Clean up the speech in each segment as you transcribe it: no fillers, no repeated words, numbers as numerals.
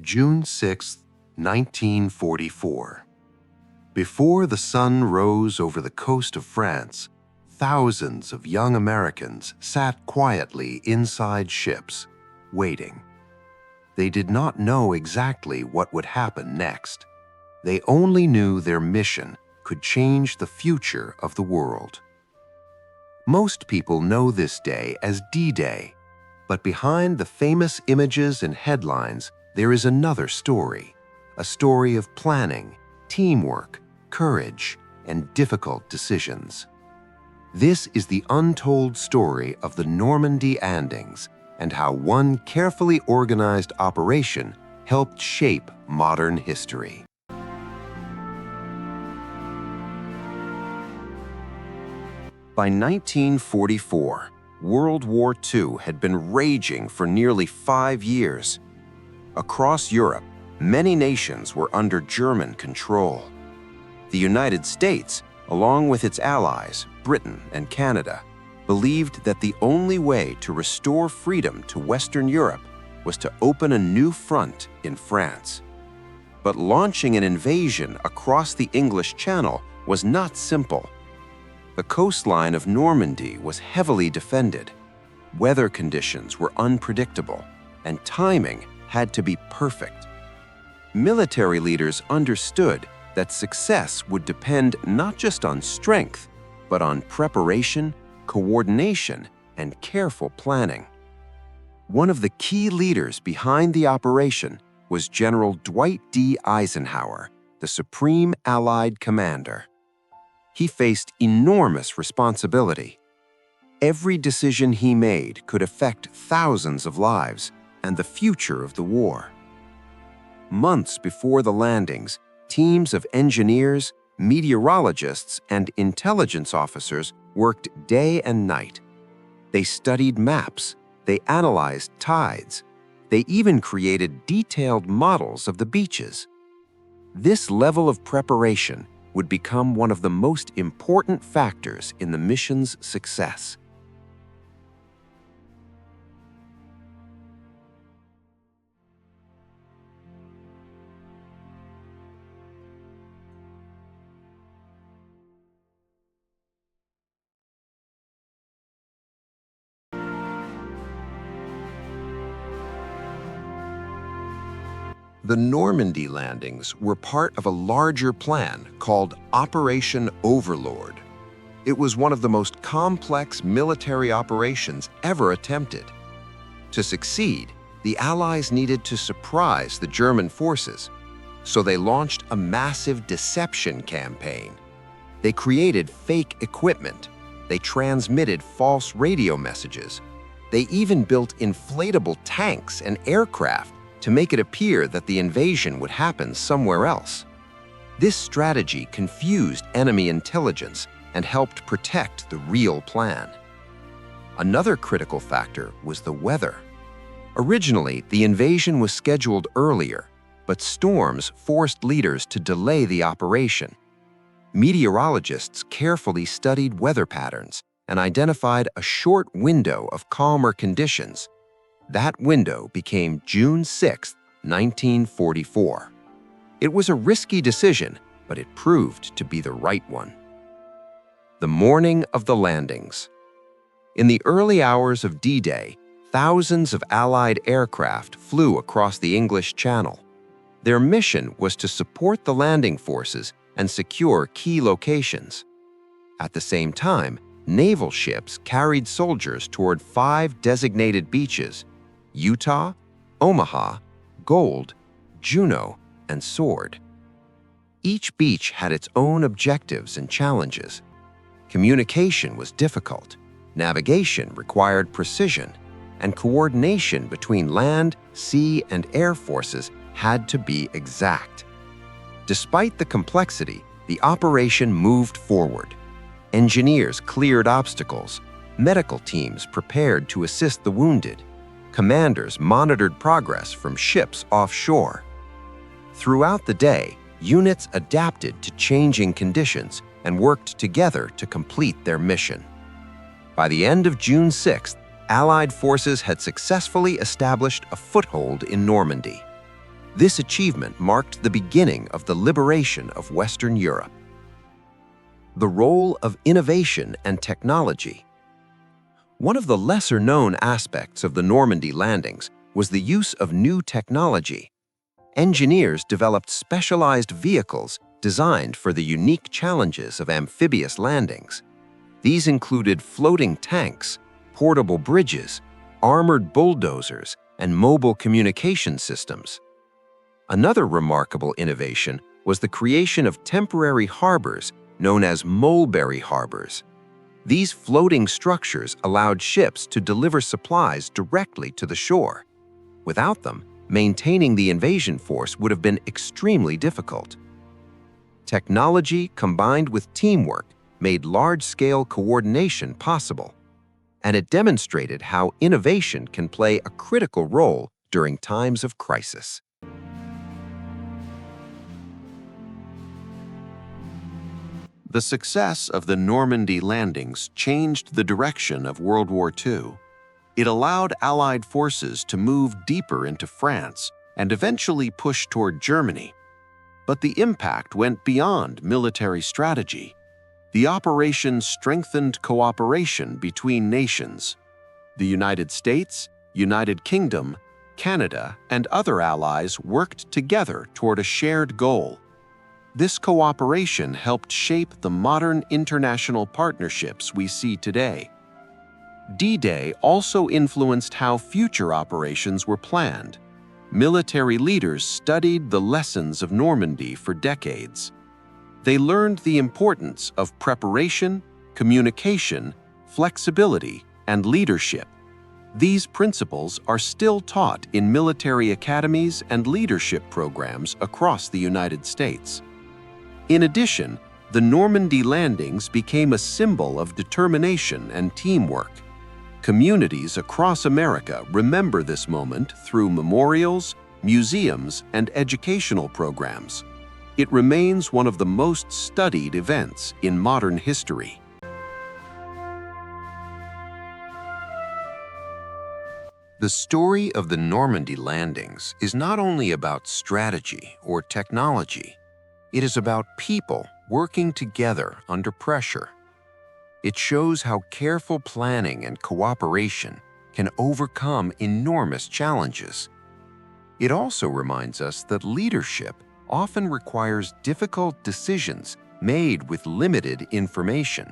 June 6, 1944. Before the sun rose over the coast of France, thousands of young Americans sat quietly inside ships, waiting. They did not know exactly what would happen next. They only knew their mission could change the future of the world. Most people know this day as D-Day, but behind the famous images and headlines, there is another story, a story of planning, teamwork, courage, and difficult decisions. This is the untold story of the Normandy landings and how one carefully organized operation helped shape modern history. By 1944, World War II had been raging for nearly 5 years. Across Europe, many nations were under German control. The United States, along with its allies, Britain and Canada, believed that the only way to restore freedom to Western Europe was to open a new front in France. But launching an invasion across the English Channel was not simple. The coastline of Normandy was heavily defended. Weather conditions were unpredictable, and timing had to be perfect. Military leaders understood that success would depend not just on strength, but on preparation, coordination, and careful planning. One of the key leaders behind the operation was General Dwight D. Eisenhower, the Supreme Allied Commander. He faced enormous responsibility. Every decision he made could affect thousands of lives and the future of the war. Months before the landings, teams of engineers, meteorologists, and intelligence officers worked day and night. They studied maps, they analyzed tides, they even created detailed models of the beaches. This level of preparation would become one of the most important factors in the mission's success. The Normandy landings were part of a larger plan called Operation Overlord. It was one of the most complex military operations ever attempted. To succeed, the Allies needed to surprise the German forces, so they launched a massive deception campaign. They created fake equipment. They transmitted false radio messages. They even built inflatable tanks and aircraft to make it appear that the invasion would happen somewhere else. This strategy confused enemy intelligence and helped protect the real plan. Another critical factor was the weather. Originally, the invasion was scheduled earlier, but storms forced leaders to delay the operation. Meteorologists carefully studied weather patterns and identified a short window of calmer conditions. That window became June 6, 1944. It was a risky decision, but it proved to be the right one. The morning of the landings. In the early hours of D-Day, thousands of Allied aircraft flew across the English Channel. Their mission was to support the landing forces and secure key locations. At the same time, naval ships carried soldiers toward 5 designated beaches: Utah, Omaha, Gold, Juno, and Sword. Each beach had its own objectives and challenges. Communication was difficult, navigation required precision, and coordination between land, sea, and air forces had to be exact. Despite the complexity, the operation moved forward. Engineers cleared obstacles, medical teams prepared to assist the wounded, commanders monitored progress from ships offshore. Throughout the day, units adapted to changing conditions and worked together to complete their mission. By the end of June 6th, Allied forces had successfully established a foothold in Normandy. This achievement marked the beginning of the liberation of Western Europe. The role of innovation and technology. One of the lesser-known aspects of the Normandy landings was the use of new technology. Engineers developed specialized vehicles designed for the unique challenges of amphibious landings. These included floating tanks, portable bridges, armored bulldozers, and mobile communication systems. Another remarkable innovation was the creation of temporary harbors known as mulberry harbors. These floating structures allowed ships to deliver supplies directly to the shore. Without them, maintaining the invasion force would have been extremely difficult. Technology combined with teamwork made large-scale coordination possible, and it demonstrated how innovation can play a critical role during times of crisis. The success of the Normandy landings changed the direction of World War II. It allowed Allied forces to move deeper into France and eventually push toward Germany. But the impact went beyond military strategy. The operation strengthened cooperation between nations. The United States, United Kingdom, Canada, and other allies worked together toward a shared goal. This cooperation helped shape the modern international partnerships we see today. D-Day also influenced how future operations were planned. Military leaders studied the lessons of Normandy for decades. They learned the importance of preparation, communication, flexibility, and leadership. These principles are still taught in military academies and leadership programs across the United States. In addition, the Normandy landings became a symbol of determination and teamwork. Communities across America remember this moment through memorials, museums, and educational programs. It remains one of the most studied events in modern history. The story of the Normandy landings is not only about strategy or technology. It is about people working together under pressure. It shows how careful planning and cooperation can overcome enormous challenges. It also reminds us that leadership often requires difficult decisions made with limited information.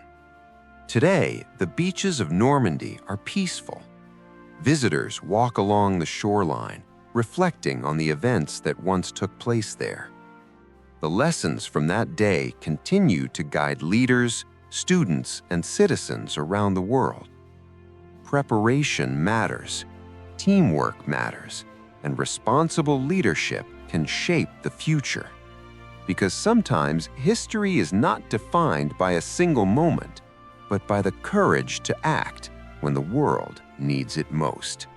Today, the beaches of Normandy are peaceful. Visitors walk along the shoreline, reflecting on the events that once took place there. The lessons from that day continue to guide leaders, students, and citizens around the world. Preparation matters, teamwork matters, and responsible leadership can shape the future. Because sometimes history is not defined by a single moment, but by the courage to act when the world needs it most.